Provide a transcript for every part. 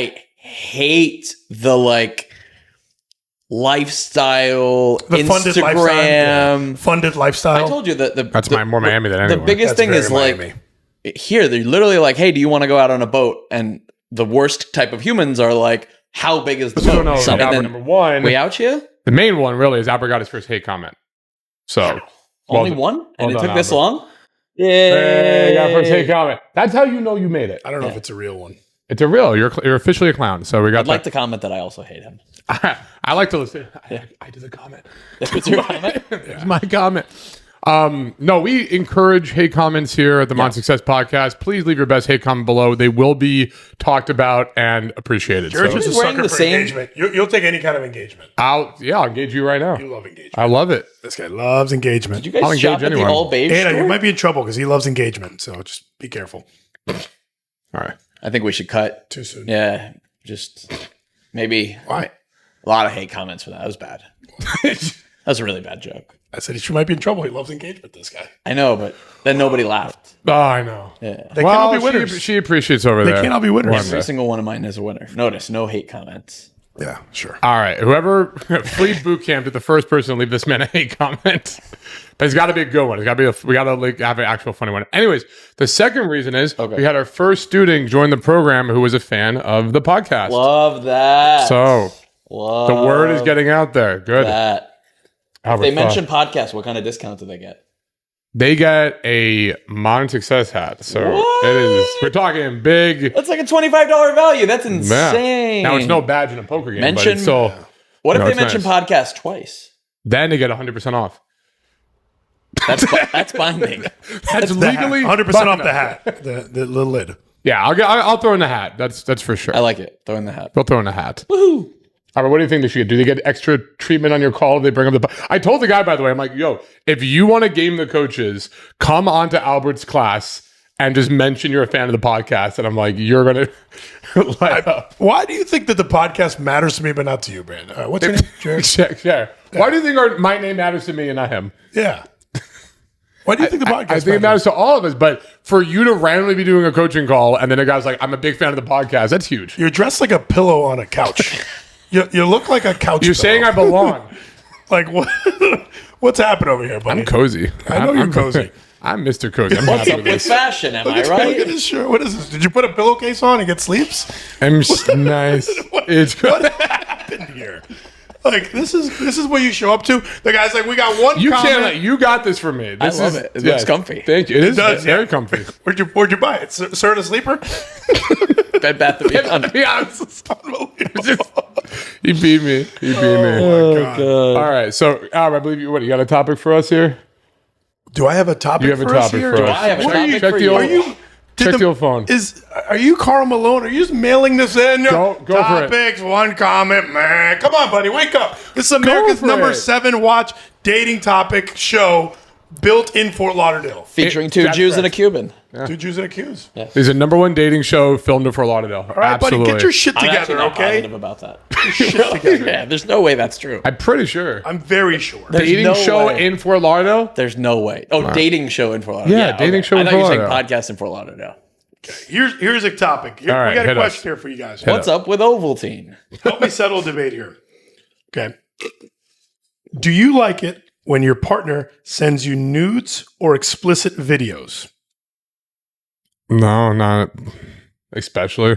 I hate the like lifestyle, The Instagram. Funded lifestyle. I told you that That's more Miami than anyone. The biggest thing is Miami. like here, they're literally like, hey, do you want to go out on a boat? And the worst type of humans are like, how big is the boat? No, So, and then, number one. we out here? The main one really is Albert got his first hate comment. So Only one? And it took this long? Hey, got first hate comment. That's how you know you made it. I don't know if it's a real one. It's a real. You're officially a clown. So we got. I'd like to comment that I also hate him. I like to listen. I did the comment. That was your comment? It's my comment. No, we encourage hate comments here at the Mon Success Podcast. Please leave your best hate comment below. They will be talked about and appreciated. You're just a wearing sucker the for same- engagement. You'll take any kind of engagement. I'll engage you right now. You love engagement. I love it. This guy loves engagement. Did you I'll guys shop engage at the anyone. All Beige Anna, you store? might be in trouble because he loves engagement. So just be careful. All right. I think we should cut. Too soon. Yeah, just maybe Why? a lot of hate comments for that. That was bad. That was a really bad joke. I said he might be in trouble. He loves engagement, this guy. I know, but then nobody laughed. Oh, I know. Yeah. They can't all be She, winners. she appreciates over They there. can't all be winners. Every single one of mine is a winner. Notice, no hate comments. Yeah, sure. All right. Whoever free boot camp to the first person to leave this man a hate comment. But it's got to be a good one. It's got to be we got to like have an actual funny one. Anyways, the second reason is we had our first student join the program who was a fan of the podcast. Love that. So Love the word is getting out there. Good. that. Albert, They mentioned podcast. What kind of discount do they get? they get a Modern Success hat. So it is. We're talking big. That's like a $25 value. That's insane. Now it's no badge in a poker game. But Mention- it's still, What if No, they it's mention nice. podcast twice? then they get 100% off. That's binding. That's legally 100% off the hat. The lid. Yeah, I'll throw in the hat. That's for sure. I like it. Throw in the hat. We'll throw in the hat. Woohoo! All right, what do you think they should get? Do they get extra treatment on your call? They bring up the. I told the guy, by the way, I'm like, yo, if you want to game the coaches, come on to Albert's class and just mention you're a fan of the podcast. And I'm like, you're gonna light up. Why do you think that the podcast matters to me but not to you, Brandon? What's your name? Jared? Share. Why do you think my name matters to me and not him? Yeah. Why do you think the podcast I think it matters to all of us, but for you to randomly be doing a coaching call and then a guy's like, I'm a big fan of the podcast, that's huge. You're dressed like a pillow on a couch. You look like a couch. You're pillow. saying I belong. Like what? What's happened over here, buddy? I'm cozy. I know you're cozy. I'm Mr. Cozy. I'm What's happy up with with this. fashion? Am I Look at right? this shirt. What is this? Did you put a pillowcase on and get sleeps? I'm nice. It's good. What happened here? Like this is what you show up to. The guy's like, we got one. You comment. you got this for me. This I love it. It looks comfy. Thank you. It is does, very yeah. comfy. Where'd you buy it? Sir the Sleeper. Bed Bath & Beyond. Yeah, It's unbelievable. you beat me. You beat me. God. All right. So, I believe you. What you got a topic for us here? Do I have a topic? You have a for us topic here? for us. I have a What are you- topic Check for the you. old. Are you? Check the old phone. Are you Carl Malone? Are you just mailing this in? Go for it. Topics, one comment, man. Come on, buddy, wake up. This is America's for number it. 7 watch dating topic show built in Fort Lauderdale. Featuring two That's Jews and a correct. Cuban. 2 Jews and a Q's. Yeah. There's a #1 dating show filmed in Fort Lauderdale. All right, Absolutely. buddy, get your shit I'm actually together, not okay? positive about that. Yeah, there's no way that's true. I'm pretty sure. I'm very sure. There's Dating no show way. in Fort Lauderdale. There's no way. Oh, dating show in Fort Lauderdale. Yeah, dating show I in thought you were Fort saying Lauderdale. podcast in Fort Lauderdale. Here's a topic. All right, we got a hit us. question here for you guys. What's up with Ovaltine? Help me settle a debate here. Okay. Do you like it when your partner sends you nudes or explicit videos? No, not especially.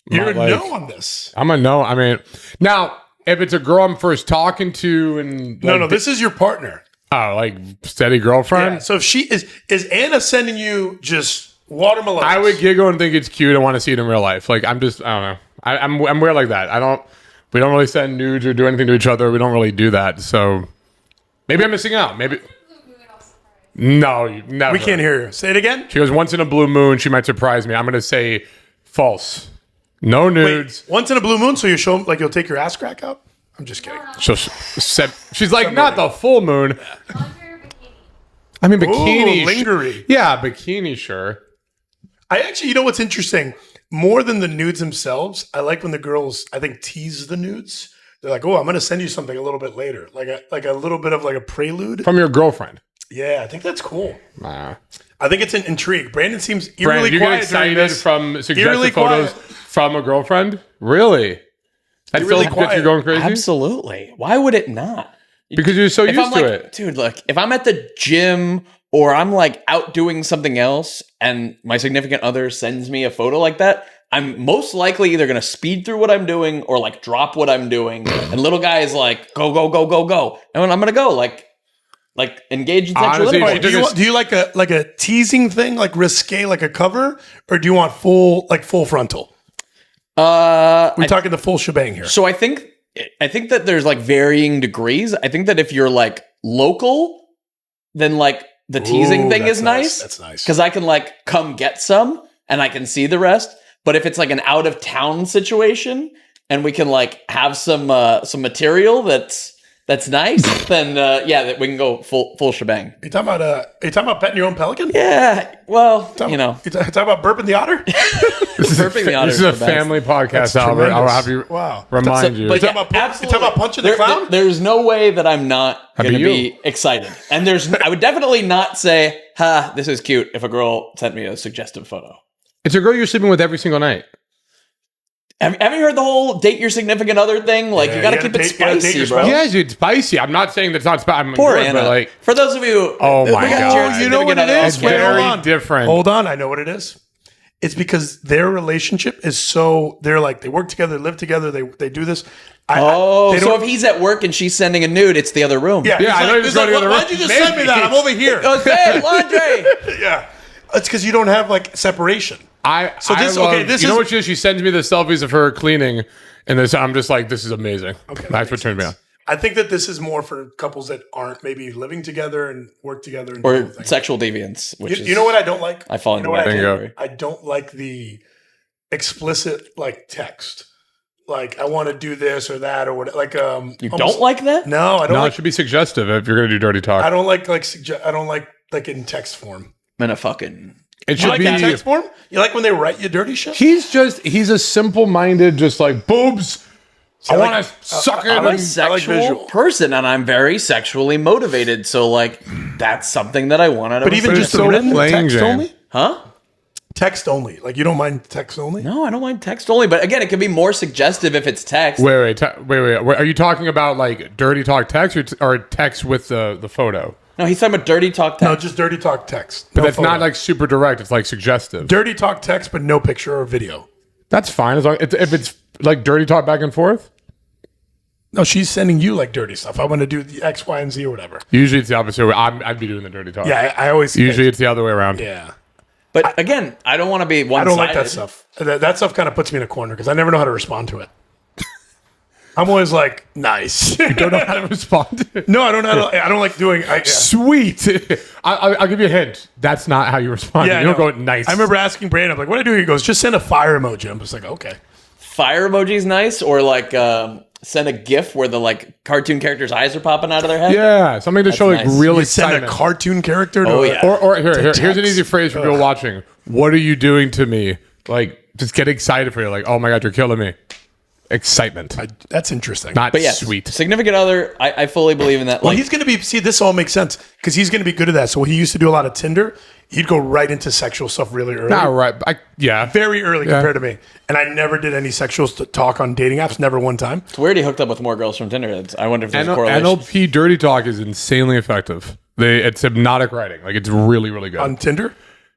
You're a Not like- no on this. I'm a no. I mean, now if it's a girl I'm first talking to and No, like, no, this is your partner. oh, like steady girlfriend. Yeah, so if she is Anna sending you just watermelons? I would giggle and think it's cute. I want to see it in real life. Like I don't know. I'm weird like that. We don't really send nudes or do anything to each other. We don't really do that. So maybe I'm missing out. Maybe no, never. We can't hear you. Say it again. She goes once in a blue moon. She might surprise me. I'm gonna say false. No nudes. Wait, once in a blue moon, so you show like you'll take your ass crack out? I'm just kidding. She's like not the full moon. I mean bikini. Ooh, lingerie. Yeah, bikini. Sure. I actually, you know what's interesting? More than the nudes themselves, I like when the girls, I think, tease the nudes. They're like, "Oh, I'm going to send you something a little bit later, like a little bit of like a prelude." From your girlfriend. Yeah, I think that's cool. Nah. I think it's an intrigue. Brandon seems Brandon, eerily you get quiet during excited this. from suggested Eerily photos. quiet. From a girlfriend? Really? That You're really still gets you quiet. going crazy? Absolutely. Why would it not? Because you're so If used I'm to like, it. dude, look, if I'm at the gym or I'm like out doing something else and my significant other sends me a photo like that, I'm most likely either going to speed through what I'm doing or like drop what I'm doing. And little guy is like, go, go, go, go, go. And I'm going to go like engage in sexual Honestly, intercourse. Do you like a teasing thing, like risque, like a cover, or do you want full frontal? We're talking the full shebang here. So I think that there's like varying degrees. I think that if you're like local, then like the teasing Ooh, thing that's is nice. That's nice. Because I can like come get some and I can see the rest. But if it's like an out of town situation and we can like have some material that's nice, then that we can go full shebang. You talking about petting your own pelican? Yeah, well, You talking about burping the otter? burping the otter This is a the best. family podcast, That's Albert. I'll tremendous. have you Wow. remind you. But You talking about punching the clown? There's no way that I'm not How going to about be excited. And I would definitely not say, ha, this is cute if a girl sent me a suggestive photo. It's a girl you're sleeping with every single night. Haven't you heard the whole date your significant other thing? Like, you got to keep it you gotta date spicy, your bro. spouse. Yes, it's spicy. I'm not saying that's not spicy. Poor good, Anna. but like, For those of you Oh who my got God. Jared's You know what significant it other is? on Wait, camera. very hold on. different. Hold on, I know what it is. It's because their relationship is so they work together, live together, they do this. They So don't- if he's at work and she's sending a nude, it's the other room. yeah, Yeah, I know you're he's just going to the other why'd room. you just send me that? I'm over here. Oh, babe, laundry. Yeah, it's because you don't have like separation. this this you know is- what she is? She sends me the selfies of her cleaning, and this I'm just like, this is amazing. Okay, that's what turned me on. I think that this is more for couples that aren't maybe living together and work together and do Or things. sexual deviance, which is... You know what I don't like? I fall You into know what that I Bingo. category. I don't like the explicit like text. Like I want to do this or that or what. Like You don't like that? No, I don't. No, like, it should be suggestive if you're going to do dirty talk. I don't like I don't like in text form. I'm gonna fucking... It You should like be. in text form? You like when they write you dirty shit? He's a simple-minded, just like boobs. I like- want to suck it. I'm a and- sexual visual. person and I'm very sexually motivated. So, like, that's something that I want out of But a even it's just so the written plain, text Jane. only. Huh? Text only. Like you don't mind text only? No, I don't mind text only. But again, it can be more suggestive if it's text. Wait. Are you talking about like dirty talk text or text with the photo? No, he's talking about dirty talk text. No, just dirty talk text. But No that's not photo. like super direct. It's like suggestive. dirty talk text, but no picture or video. That's fine as long if it's like dirty talk back and forth. No, she's sending you like dirty stuff. I want to do the X, Y, and Z or whatever. Usually it's the opposite way. I'd be doing the dirty talk. Yeah, I always Usually it's the other way around. Yeah. But again, I don't want to be I one-sided. don't like that stuff. That stuff kind of puts me in a corner because I never know how to respond to it. I'm always like, nice. Don't know how to respond. No, I don't know. I don't like doing. Sweet. I'll give you a hint. That's not how you respond. Yeah, you don't no. go nice. I remember asking Brandon, I'm like, what do I do? He goes, just send a fire emoji. I'm just like, okay. Fire emoji's nice, or like send a GIF where the like cartoon character's eyes are popping out of their head. Yeah, something to show like nice. real You send excitement. a cartoon character to Oh, a- yeah. Or here's an text. easy phrase for people watching. What are you doing to me? Like, just get excited for you. Like, oh my god, you're killing me. Excitement, That's interesting. not But yeah, sweet. significant other, I fully believe in that. Well, Like, he's going to be, see, this all makes sense because he's going to be good at that. So he used to do a lot of Tinder. He'd go right into sexual stuff really early. All right, yeah. Very early compared to me. And I never did any sexual talk on dating apps, never one time. it's weird he hooked up with more girls from Tinder. I wonder if there's a correlation. NLP dirty talk is insanely effective. It's hypnotic writing. Like it's really, really good. On Tinder?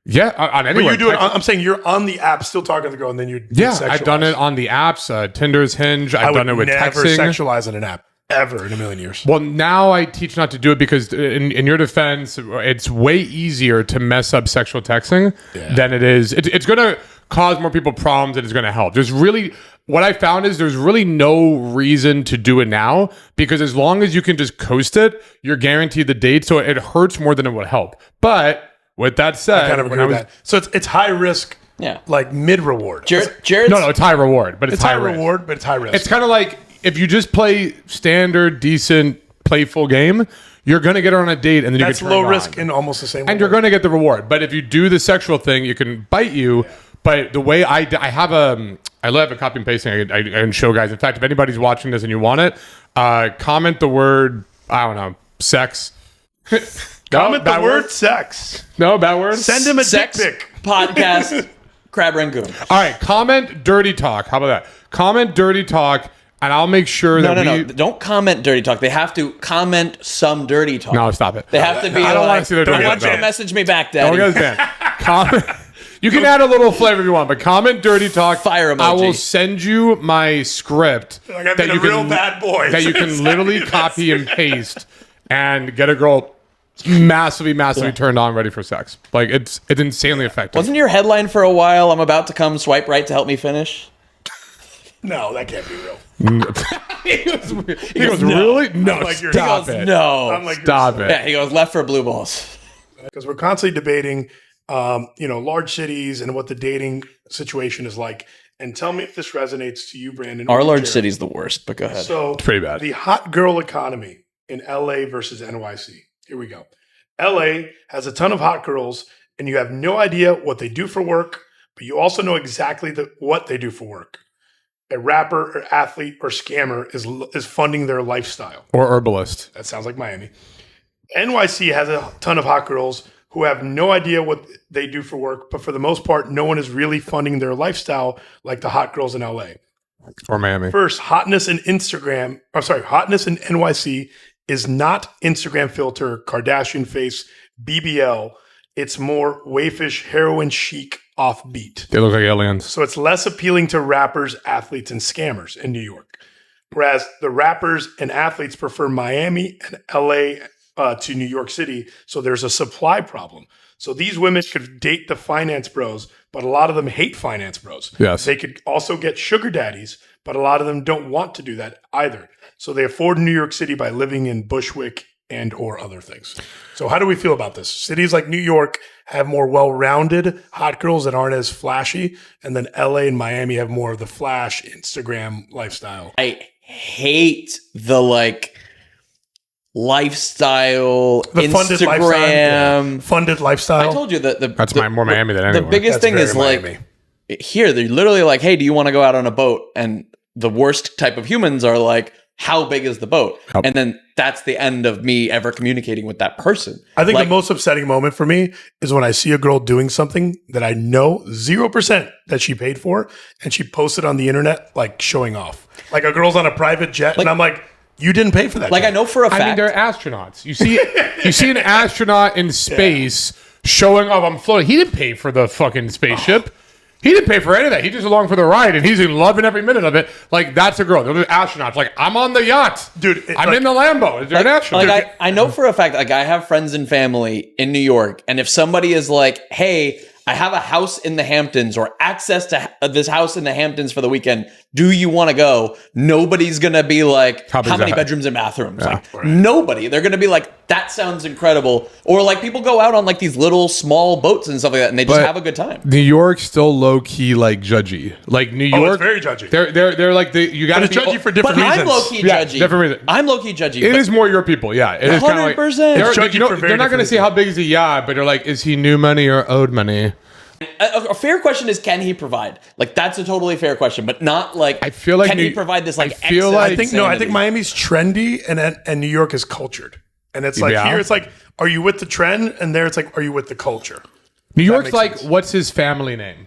yeah, on But anywhere. you do it, I'm saying you're on the app still talking to the girl and then you Yeah, I've done it on the apps, Tinder's, Hinge. I've done it with never texting. sexualize on an app ever in a million years. Well, now I teach not to do it because, in your defense, it's way easier to mess up sexual texting than it is. It's going to cause more people problems than it's going to help. What I found is there's really no reason to do it now because as long as you can just coast it, you're guaranteed the date. So it hurts more than it would help. But with that said, I kind of agree with that. So it's high risk, Yeah. like mid reward. Jared's, No, it's high reward, but it's, It's high risk. reward, but it's high risk. It's kind of like if you just play standard, decent, playful game, you're going to get her on a date and then That's you get turned low on. risk in almost the same way. And you're going to get the reward. But if you do the sexual thing, you can bite you. But the way I have I love a copy and pasting. I can show guys. In fact, if anybody's watching this and you want it, comment the word, I don't know, sex. Comment the bad word sex. No, bad word. Send him a sex dick pic. podcast crab rangoon. All right, comment dirty talk. How about that? Comment dirty talk, and I'll make sure that No. Don't comment dirty talk. They have to comment some dirty talk. No, stop it. They have to be I don't want to see their dirty I want talk. you to message me back, Daddy. Don't get us banned. Comment. You can add a little flavor if you want, but comment dirty talk. Fire emoji. I will send you my script Like I've been a real bad boy. that you can literally copy and paste and get a girl massively turned on, ready for sex. Like it's insanely effective. Wasn't your headline for a while, I'm about to come swipe right to help me finish? No, that can't be real. he goes, really? No, I'm like your- stop He goes, it. no. I'm like, Stop it. Yeah, he goes left for blue balls. because we're constantly debating, large cities and what the dating situation is like. And tell me if this resonates to you, Brandon. Our or large Jared. city's the worst, but go ahead. So Pretty bad. the hot girl economy in LA versus NYC. Here we go. LA has a ton of hot girls, and you have no idea what they do for work, but you also know exactly what they do for work. A rapper or athlete or scammer is funding their lifestyle. Or herbalist. That sounds like Miami. NYC has a ton of hot girls who have no idea what they do for work, but for the most part, no one is really funding their lifestyle like the hot girls in LA. Or Miami. First, hotness in NYC is not Instagram filter, Kardashian face, BBL. It's more waifish, heroin chic, offbeat. They look like aliens. So it's less appealing to rappers, athletes, and scammers in New York. Whereas the rappers and athletes prefer Miami and LA to New York City. So there's a supply problem. So these women could date the finance bros, but a lot of them hate finance bros. Yes. They could also get sugar daddies, but a lot of them don't want to do that either. So they afford New York City by living in Bushwick and or other things. So how do we feel about this? Cities like New York have more well-rounded hot girls that aren't as flashy, and then LA and Miami have more of the flash Instagram lifestyle. I hate the lifestyle, The funded lifestyle. Instagram. Yeah. Funded lifestyle. I told you that That's more Miami than the anywhere. biggest That's thing is very like Miami. here they're literally like, hey, do you want to go out on a boat? And the worst type of humans are like, how big is the boat? Yep. And then that's the end of me ever communicating with that person. I think Like, the most upsetting moment for me is when I see a girl doing something that I know 0% that she paid for, and she posted on the internet like showing off. Like a girl's on a private jet, and I'm like, you didn't pay for that. like jet. I know for a fact. I mean, they're astronauts. You see an astronaut in space showing off. I'm floating. He didn't pay for the fucking spaceship. He didn't pay for any of that. He just along for the ride, and he's in love in every minute of it. Like, that's a girl. They're astronauts. Like, I'm on the yacht. Dude, I'm in the Lambo. They're an astronaut. Like I know for a fact, like I have friends and family in New York, and if somebody is like, "Hey, I have a house in the Hamptons or access to this house in the Hamptons for the weekend. Do you want to go?" Nobody's gonna be like, How big "How is many that? bedrooms and bathrooms?" Like nobody. They're gonna be like, "That sounds incredible." Or like people go out on like these little small boats and stuff like that, and they just But have a good time. New York's still low key like judgy. Like New Oh, York, it's very judgy. They're like you got to But it's judgy for different But reasons. I'm low key Yeah, judgy. different reason. I'm low key judgy. It but- is more your people, yeah. It is kind of like 100%. They're, It's judgy for very they're not going to different say how big is the yacht, but they're like, is he new money or owed money? A fair question is, can he provide? Like that's a totally fair question, but not like I feel like can he New- provide this like I feel excess like- I think no. I think insanity? Miami's trendy, and New York is cultured. And it's like Yeah. here, it's like, are you with the trend? And there, it's like, are you with the culture? New York's makes like, sense. what's his family name?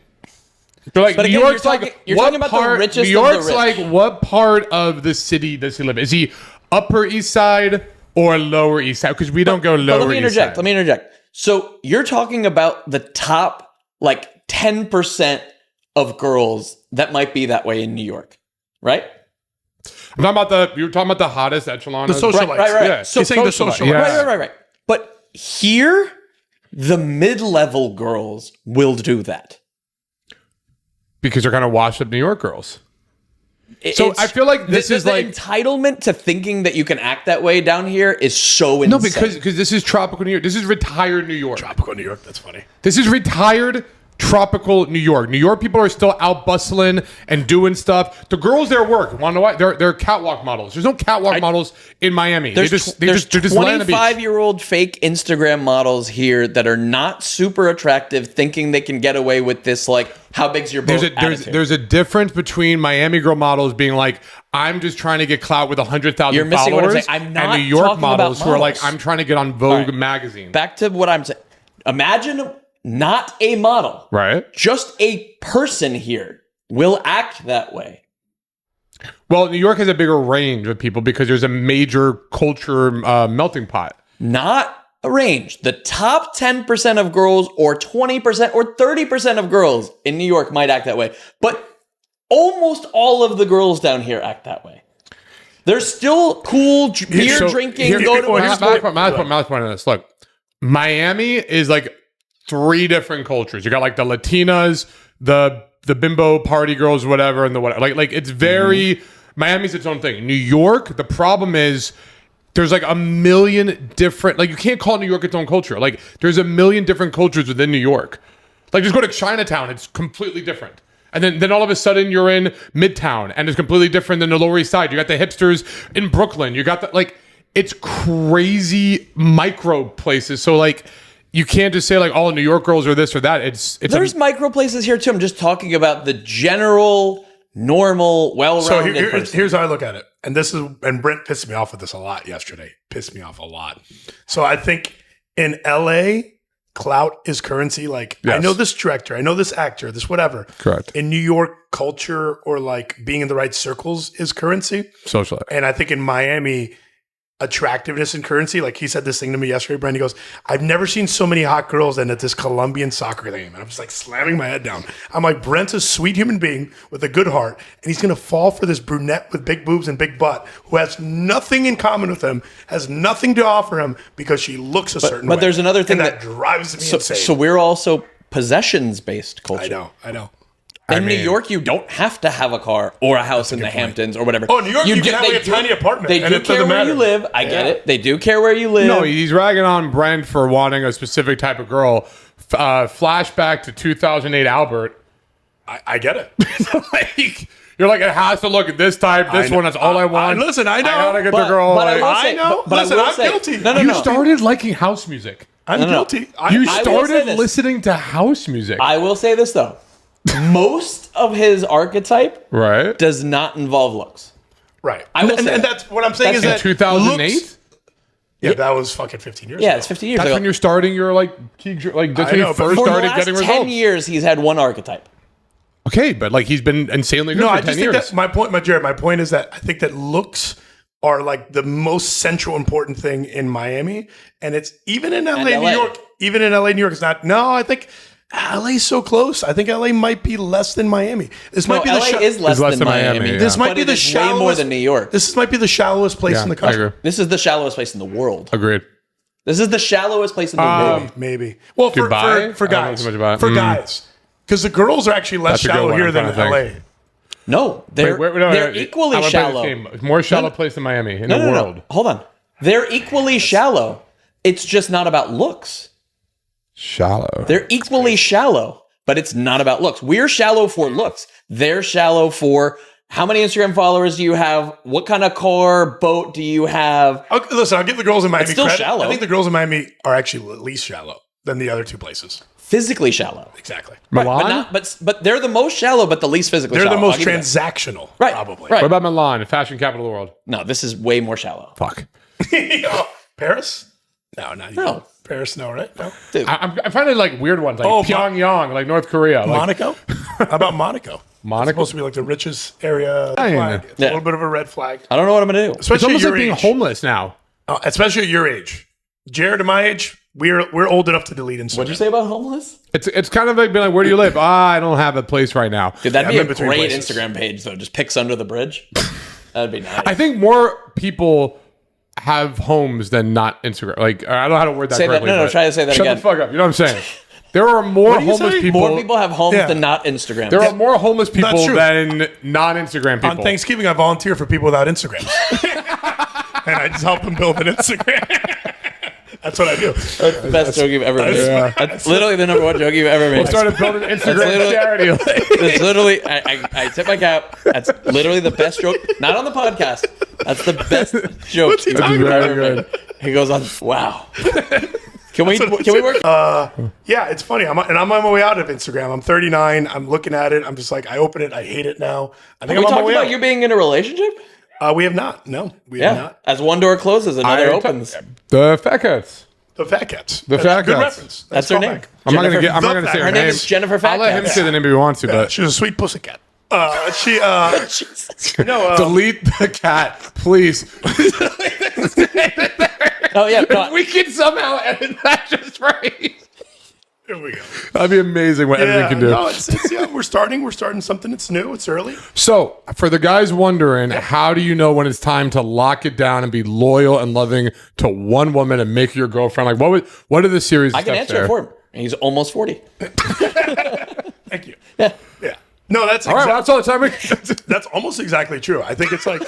They're like, But New again, York's you're like, talking- you're what talking about the part? richest New of the York's rich. like, what part of the city does he live in? Is he Upper East Side or Lower East Side? Because we don't go But Lower let me East interject. Side. Let me interject. So you're talking about the top like 10% of girls that might be that way in New York, right? I'm talking about you were talking about the hottest echelon. The of- social- Right, right, right. Yeah. So He's saying the socialite, social. yeah. right. But here, the mid-level girls will do that. Because they're kind of washed up New York girls. So It's- I feel like this is the like entitlement to thinking that you can act that way down here is so insane. no, because this is tropical New York. This is retired New York. Tropical New York. That's funny. This is retired tropical New York. New York people are still out bustling and doing stuff. The girls there work. Want to know why? They're catwalk models. There's no catwalk models in Miami. There's they're just land the beach. 25-year-old fake Instagram models here that are not super attractive, thinking they can get away with this, like, how big's your boat attitude. There's a difference between Miami girl models being like, I'm just trying to get clout with 100,000 You're missing what I'm followers, saying. I'm not and New York talking about models who are like, models. I'm trying to get on Vogue right. magazine. Back to what I'm saying. Imagine not a model, Right. just a person here will act that way. Well, New York has a bigger range of people because there's a major culture melting pot. Not a range. The top 10% of girls or 20% or 30% of girls in New York might act that way. But almost all of the girls down here act that way. They're still cool, beer drinking. My last point on this. Look, Miami is like 3 different cultures. You got like the Latinas, the bimbo party girls, whatever, and the whatever. Like it's very Miami's its own thing. New York, the problem is there's like a million different. Like you can't call New York its own culture. Like there's a million different cultures within New York. Like just go to Chinatown, it's completely different. And then all of a sudden you're in Midtown and it's completely different than the Lower East Side. You got the hipsters in Brooklyn. You got the like it's crazy micro places. So like you can't just say like all New York girls are this or that. There's micro places here too. I'm just talking about the general, normal, well-rounded person. Here's how I look at it. And Brent pissed me off with this a lot yesterday. Pissed me off a lot. So I think in LA, clout is currency. Like I know this director, I know this actor, this whatever. Correct. In New York, culture or like being in the right circles is currency. Social. And I think in Miami, attractiveness and currency. Like he said this thing to me yesterday, Brent. He goes, I've never seen so many hot girls than at this Colombian soccer game. And I'm just like slamming my head down. I'm like, Brent's a sweet human being with a good heart. And he's going to fall for this brunette with big boobs and big butt who has nothing in common with him, has nothing to offer him because she looks a certain way. But there's another thing that drives me insane. So we're also possessions-based culture. I know. In New York, you don't have to have a car or a house in the Hamptons or whatever. Oh, New York, you can have like a tiny apartment. They do care where you live. I get it. They do care where you live. No, he's ragging on Brent for wanting a specific type of girl. Flashback to 2008 Albert. I get it. Like, you're like, it has to look at this type, this one. That's all I want. Listen, I know. I gotta get the girl. But I know. Listen, I'm guilty. You started liking house music. I'm guilty. You started listening to house music. I will say this, though. Most of his archetype does not involve looks. Right. And that's what I'm saying is that 2008? Yeah, that was fucking 15 years ago. Yeah, it's 15 years ago. That's when you're starting your that's when you first started getting results. For the last 10 years, he's had one archetype. Okay, but like he's been insanely good for 10 years. Think that my point is that I think that looks are like the most central important thing in Miami. And it's even in LA, New York. Even in LA, New York, it's not. No, I think LA's so close. I think LA might be less than Miami. LA is less than Miami. Yeah. This might be the shallowest. Way more than New York. This might be the shallowest place in the country. I agree. This is the shallowest place in the world. Agreed. This is the shallowest place in the world. Maybe. Well, for guys. For guys. Because the girls are actually less shallow here than LA. No, they're equally shallow. More shallow place than Miami in the world. No. Hold on. They're equally shallow. It's just not about looks. Shallow. They're equally shallow, but it's not about looks. We're shallow for looks. They're shallow for how many Instagram followers do you have? What kind of car, boat do you have? Okay, listen, I'll give the girls in Miami still credit. Shallow. I think the girls in Miami are actually least shallow than the other two places. Physically shallow. Exactly. Milan? Right, but they're the most shallow, but the least physically shallow. They're the most transactional, probably. Right. What about Milan, fashion capital of the world? No, this is way more shallow. Fuck. Paris? No, not you. No. Paris, no, right? No. Dude. I'm finding like weird ones, like Pyongyang, like North Korea. Monaco? How about Monaco? Monaco? It's supposed to be like the richest area. Yeah. It's a little bit of a red flag. I don't know what I'm going to do. Especially it's almost at your like being age. homeless now. Especially at your age. Jared, at my age, we're old enough to delete Instagram. What'd you say about homeless? It's kind of like being like, where do you live? I don't have a place right now. Dude, that'd be a between great places. Instagram page, though. Just pics under the bridge. That'd be nice. I think more people have homes than not Instagram. Like, I don't know how to word that correctly. No, try to say that shut again. the fuck up. You know what I'm saying? There are more homeless people. More people have homes than not Instagram. There are more homeless people true. than non-Instagram people. On Thanksgiving, I volunteer for people without Instagrams. And I just help them build an Instagram. That's what I do. That's the best joke you've ever made. That's literally the number one joke you've ever made. We started building an Instagram charity. It's literally, I tip my cap. That's literally the best joke. Not on the podcast. That's the best joke you've ever made. He goes on, wow. Can we work? Yeah, it's funny. I'm on my way out of Instagram. I'm 39. I'm looking at it. I'm just like, I open it. I hate it now. I think we I'm on my talked way about out. you being in a relationship? We have not. No, we have not. As one door closes, another opens. The fat cats. The Fat Cats. The Fat Good Cats. reference. That's her callback. name. I'm not Jennifer- gonna say her Her name name. is Jennifer Fat I'll let him Cats. say the name if he wants to, but She's a sweet pussycat. She Jesus. no delete the cat, please. Oh yeah, no, If we can somehow edit that just right. here we go. That'd be amazing what editing can do. No, it's yeah, we're starting something that's new. It's early. So, for the guys wondering, how do you know when it's time to lock it down and be loyal and loving to one woman and make her your girlfriend? Like, what are the series? I can answer it for him. He's almost 40. Thank you. Yeah. Yeah. No, that's All right, well, that's all the time. that's almost exactly true. I think it's like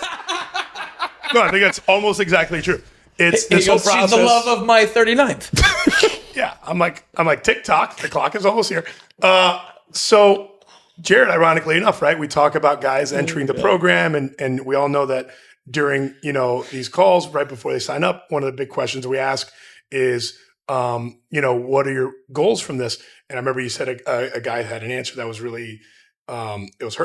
no, I think that's almost exactly true. It's He this whole goes, she's process. the love of my 39th. Yeah, I'm like TikTok. The clock is almost here. So Jared, ironically enough, right? We talk about guys entering the program, and we all know that during these calls right before they sign up, one of the big questions we ask is, what are your goals from this? And I remember you said a guy had an answer that was really, it was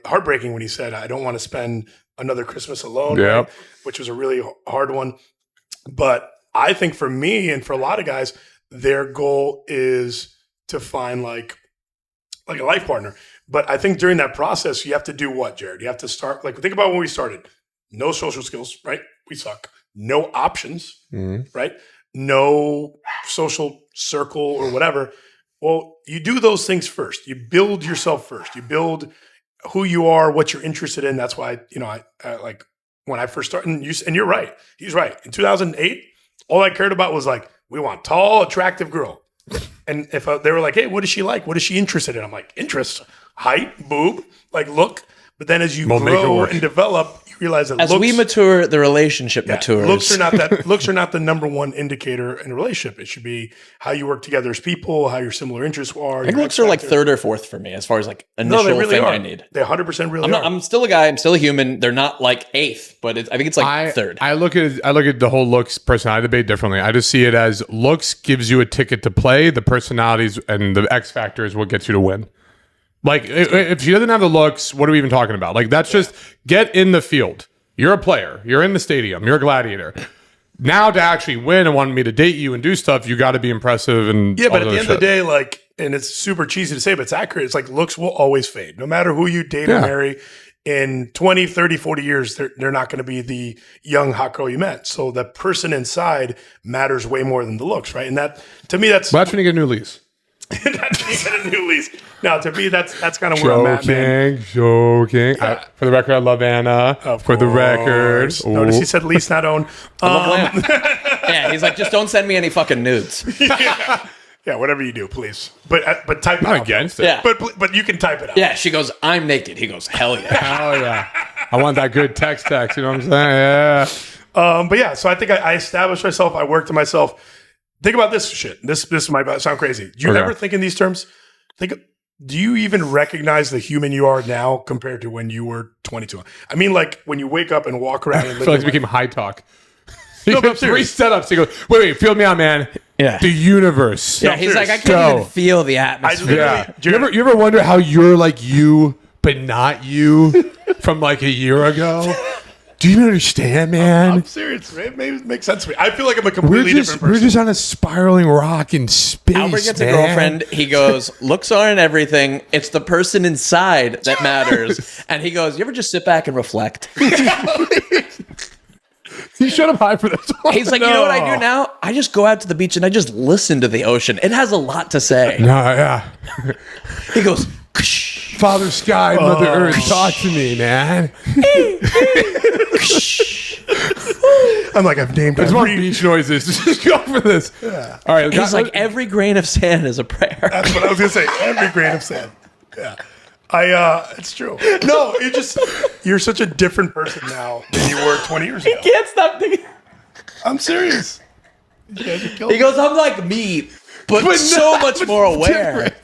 heartbreaking when he said, "I don't want to spend another Christmas alone," Yep. right? Which was a really hard one. But I think for me and for a lot of guys, their goal is to find like a life partner. But I think during that process, you have to do what, Jared? You have to start, like, think about when we started. No social skills, right? We suck. No options, right? No social circle or whatever. Well, you do those things first. You build yourself first. You build who you are, what you're interested in. That's why, I like when I first started, and you're right. He's right. In 2008, all I cared about was like, we want tall, attractive girl. And if they were like, hey, what is she like? What is she interested in? I'm like, interest, height, boob, like look. But then as you We'll make it grow work. and develop, you realize that As looks, we mature, the relationship matures. looks are not the number one indicator in a relationship. It should be how you work together as people, how your similar interests are. I think looks are like third or fourth for me as far as like No, initial they really thing are. I need. They 100% really are. I'm still a guy. I'm still a human. They're not like eighth, but I think it's like third. I look at the whole looks personality debate differently. I just see it as looks gives you a ticket to play. The personalities and the X factor is what gets you to win. Like if she doesn't have the looks, what are we even talking about? Like that's just get in the field. You're a player. You're in the stadium. You're a gladiator. Now to actually win and want me to date you and do stuff, you got to be impressive and Yeah, but all at the that end of the shit. day, like, and it's super cheesy to say, but it's accurate. It's like looks will always fade. No matter who you date or marry, in 20, 30, 40 years, they're not going to be the young hot girl you met. So the person inside matters way more than the looks, right? And that, to me, that's Well, that's when you get a new lease. that's a new lease. Now, to me, that's kind of where I'm at, man. Joking. For the record, I love Anna. For the record. Notice he said lease, not own. Yeah, he's like, just don't send me any fucking nudes. Yeah, whatever you do, please. But type it I'm out. against it. Yeah. But you can type it out. Yeah, she goes, I'm naked. He goes, hell yeah. Hell yeah. I want that good text, you know what I'm saying? Yeah. But yeah, so I think I established myself. I worked to myself. Think about this shit. This might sound crazy. Do you ever think in these terms? Do you even recognize the human you are now compared to when you were 22? I mean, like when you wake up and walk around and I live feel like your it became high talk. No, but I'm Three serious. setups. He goes, wait, feel me out, man. Yeah. The universe. Yeah, he's like, I can't Go. even feel the atmosphere. Yeah. Jared- You ever wonder how you're like you, but not you from like a year ago? Do you understand, man? I'm serious, right? Maybe it makes sense to me. I feel like I'm a completely different we're person. just on a spiraling rock in space. Albert gets a man. girlfriend. He goes, looks aren't everything. It's the person inside that matters. And he goes, you ever just sit back and reflect? You shut up high for this one. He's like, you know what I do now? I just go out to the beach and I just listen to the ocean. It has a lot to say. No, yeah. He goes, Father Sky, Mother Earth, talk to me, man. I'm like, I've named I just want every. beach noises. Just go for this. All right. he's like, every grain of sand is a prayer. That's what I was gonna say. Every grain of sand. Yeah. It's true. No, you're such a different person now than you were 20 years ago. Can't stop thinking. I'm serious. He goes, I'm like me, but so much more aware.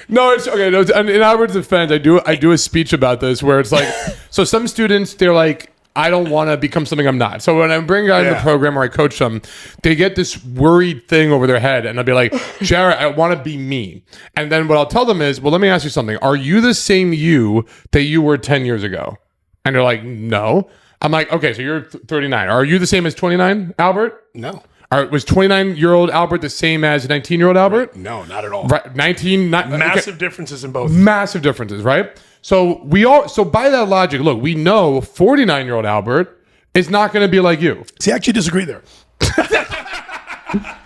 No, it's okay. No, in Albert's defense, I do a speech about this where it's like, so some students, they're like, I don't want to become something I'm not. So when I bring a guy in the program or I coach them, they get this worried thing over their head. And I'll be like, Jared, I want to be me. And then what I'll tell them is, well, let me ask you something. Are you the same you that you were 10 years ago? And they're like, no. I'm like, okay, so you're 39. Are you the same as 29, Albert? No. Was 29-year-old Albert the same as 19-year-old Albert? No, not at all. Right, Massive differences in both. Massive differences, right? So by that logic, look, we know 49-year-old Albert is not going to be like you. See, I actually disagree there.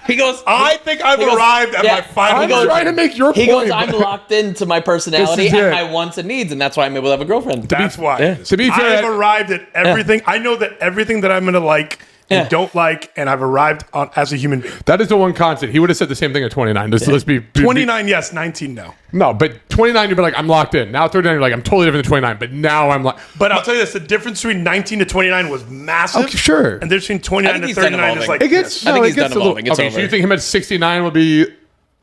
He goes, I think I've arrived at my final. I'm trying to make your he point. goes, I'm locked into my personality This is and it. my wants and needs, and that's why I'm able to have a girlfriend. That's why. Yeah. To be fair, I've arrived at everything. I know that everything that I'm going to like and don't like, and I've arrived on as a human being. that is the one constant. He would have said the same thing at 29. Let's be 29, yes. 19, no. No, but 29, you'd be like, I'm locked in. Now 39, you're like, I'm totally different than 29. But now I'm like, But I'll tell you this: the difference between 19 to 29 was massive. okay, sure. And the difference between 29 to he's done 39 is evolving. like It gets, I think no, he's it gets done a little. evolving. It's Okay, so over. you think him at 69 will be?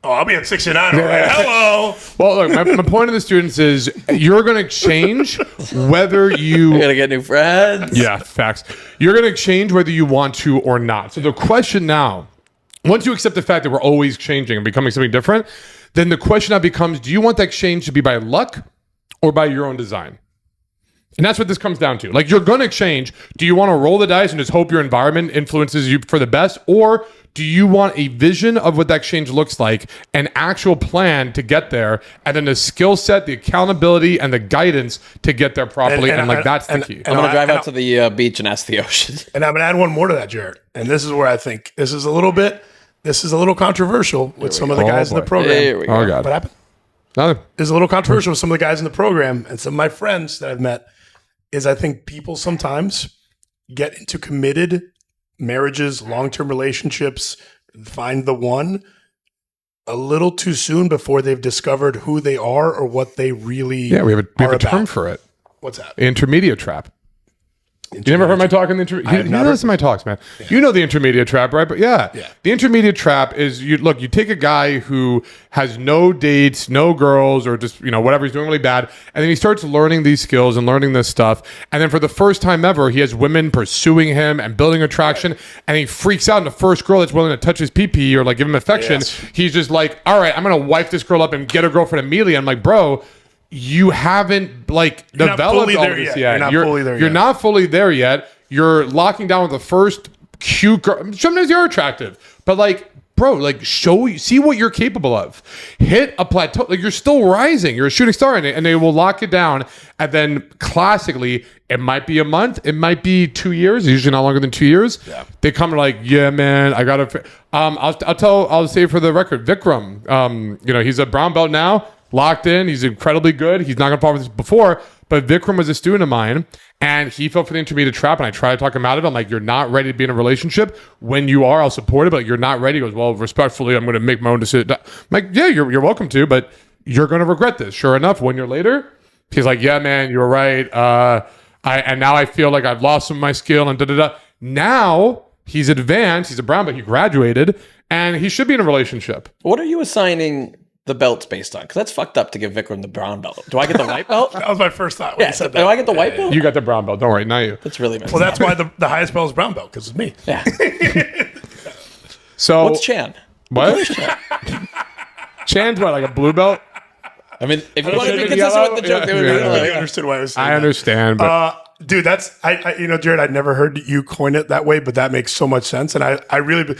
Oh, I'll be at 69. All right. Hello. Well, look, my point of the students is you're going to change whether I you. gotta get new friends. Yeah, facts. You're going to change whether you want to or not. So the question now, once you accept the fact that we're always changing and becoming something different, then the question now becomes: do you want that change to be by luck or by your own design? And that's what this comes down to. Like, you're going to change. Do you want to roll the dice and just hope your environment influences you for the best? Or do you want a vision of what that change looks like, an actual plan to get there, and then the skill set, the accountability, and the guidance to get there properly? And that's the key. I'm gonna drive out to the beach and ask the ocean. And I'm going to add one more to that, Jared. And this is where I think this is a little controversial with some of the guys in the program. There we go. Oh, God. What happened? Nothing. Is a little controversial with some of the guys in the program and some of my friends that I've met. Is I think people sometimes get into committed marriages, long-term relationships, find the one a little too soon before they've discovered who they are or what they really Yeah, we have a term about. for it. What's that? Intermediate trap. You never heard my talk in the intermediate? You not listen to my talks, man. Yeah. You know the intermediate trap, right? But yeah, the intermediate trap is you take a guy who has no dates, no girls, or just, whatever, he's doing really bad. And then he starts learning these skills and learning this stuff. And then for the first time ever, he has women pursuing him and building attraction. Right. And he freaks out. And the first girl that's willing to touch his pee-pee or like give him affection, he's just like, all right, I'm going to wipe this girl up and get a girlfriend immediately. I'm like, bro, you haven't developed all this yet. You're not fully there yet. You're locking down with the first cute girl. Sometimes you're attractive, but bro, see what you're capable of. Hit a plateau. You're still rising. You're a shooting star, and they will lock it down. And then classically, it might be a month. It might be 2 years. Usually not longer than 2 years. Yeah. They come like, yeah, man, I got to. I'll say for the record, Vikram. He's a brown belt now. Locked in. He's incredibly good. He's not going to fall for this before, but Vikram was a student of mine, and he fell for the intermediate trap, and I tried to talk him out of it. I'm like, you're not ready to be in a relationship. When you are, I'll support it, but you're not ready. He goes, well, respectfully, I'm going to make my own decision. I'm like, yeah, you're welcome to, but you're going to regret this. Sure enough, 1 year later, he's like, yeah, man, you were right. And now I feel like I've lost some of my skill and da-da-da. Now he's advanced. He's a brown belt. He graduated, and he should be in a relationship. What are you assigning the belts based on? Because that's fucked up to give Vikram the brown belt. Do I get the white belt? That was my first thought when you said that. Do I get the white belt? You got the brown belt. Don't worry, not you. That's really messed Well, up. that's why the highest belt is brown belt, because it's me. Yeah. So What's Chan? What? Chan's what, like a blue belt? I mean, if you want to be Yellow? consistent with the joke, they would Yeah. be I really like, understood why I was saying I that. understand, but Dude, that's Jared, I'd never heard you coin it that way, but that makes so much sense. And I really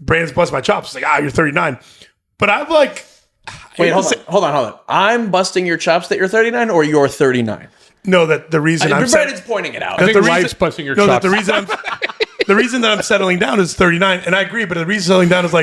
Brandon's busting my chops. It's like, you're 39. But I'm like, wait, hold on. I'm busting your chops that you're 39 or you're 39? no, that the reason I'm Brandon's pointing it out. I think the reason- life's busting your no, chops. that the reason that I'm settling down is 39, and I agree. But the reason settling down is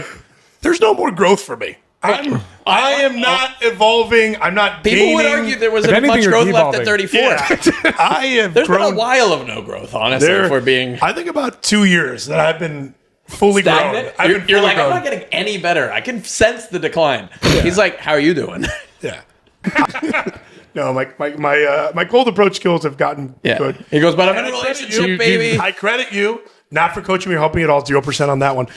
there's no more growth for me. I am not evolving. I'm not. People would gaining. argue there wasn't anything, much you're growth left at devolving. 34. Yeah. I have There's grown. been a while of no growth, honestly, if we're being I think about 2 years that I've been fully stagnant. grown. You're like, I'm not getting any better. I can sense the decline. He's like, how are you doing? Yeah. No, my cold approach skills have gotten good. He goes, but I'm in a And I credit relationship, you. baby. I credit you not for coaching me or helping me at all, 0% on that one,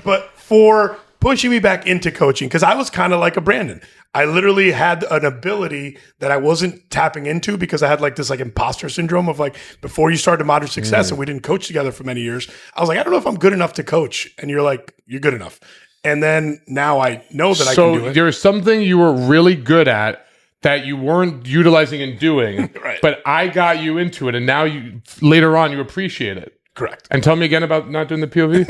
but for pushing me back into coaching, because I was kind of like a Brandon. I literally had an ability that I wasn't tapping into because I had this imposter syndrome of before you started Modern Success and we didn't coach together for many years. I was like, I don't know if I'm good enough to coach, and you're like, you're good enough. And then now I know that I can do it. So there's something you were really good at that you weren't utilizing and doing, Right. but I got you into it, and now later on you appreciate it. Correct. And tell me again about not doing the POV.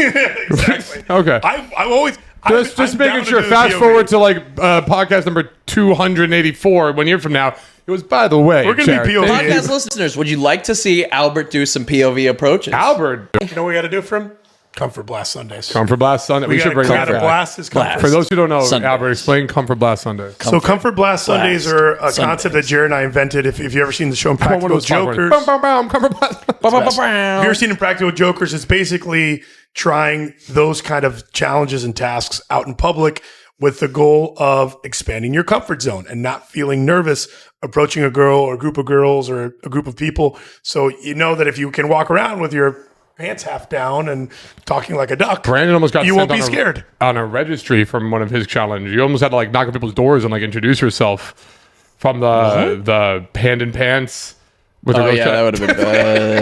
Exactly. Okay. I'm always Just making sure. Fast forward to like podcast number 284. 1 year from now, it was, by the way, We're gonna be POV. Podcast listeners, would you like to see Albert do some POV approaches? Albert, You know what we got to do for him? Comfort Blast Sundays. Comfort Blast Sunday. We should bring that to back. blast his comfort. For those who don't know, Sundays. Albert, explain Comfort Blast Sunday. So Comfort Blast Sundays are a Sundays. concept that Jared and I invented. If you've ever seen the show Impractical Jokers, Comfort Blast. if you've ever seen Impractical Jokers, it's basically trying those kind of challenges and tasks out in public with the goal of expanding your comfort zone and not feeling nervous approaching a girl or a group of girls or a group of people. So you know that if you can walk around with your pants half down and talking like a duck, Brandon almost got you sent won't be scared. on a registry from one of his challenges. You almost had to like knock on people's doors and like introduce yourself from the hand in pants. With Oh the yeah, that would have been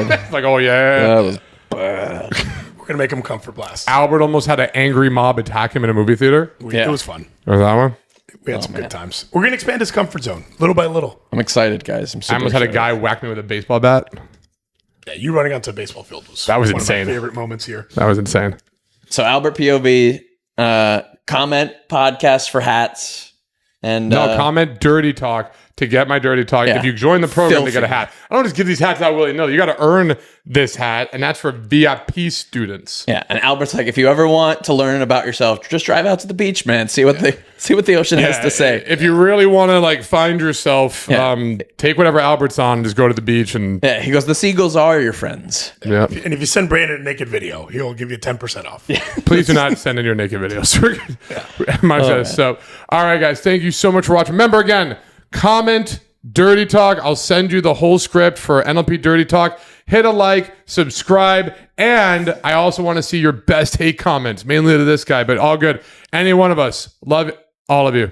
bad. like, oh yeah. That was bad. We're going to make him Comfort Blast. Albert almost had an angry mob attack him in a movie theater. Yeah. It was fun. Was that one? We had some good times. We're going to expand his comfort zone little by little. I'm excited, guys. I'm super I almost had a excited. guy whack me with a baseball bat. Yeah, you running onto a baseball field was That was one insane. of my favorite moments here. That was insane. So Albert POV, comment podcast for hats, and No, comment dirty talk to get my dirty talk. Yeah. If you join the program, they get a Filthy. hat. I don't just give these hats out willy nilly. You got to earn this hat, and that's for VIP students. Yeah, and Albert's like, if you ever want to learn about yourself, just drive out to the beach, man. See what the ocean has to say. If you really want to like find yourself, Yeah. take whatever Albert's on, and just go to the beach and Yeah, he goes, the seagulls are your friends. yeah. And if you send Brandon a naked video, he'll give you 10% off. Please do not send in your naked videos. Much Oh, less. So, all right, guys, thank you so much for watching. Remember again, comment Dirty Talk. I'll send you the whole script for NLP Dirty Talk. Hit a like, subscribe, and I also want to see your best hate comments, mainly to this guy, but all good. Any one of us. Love all of you.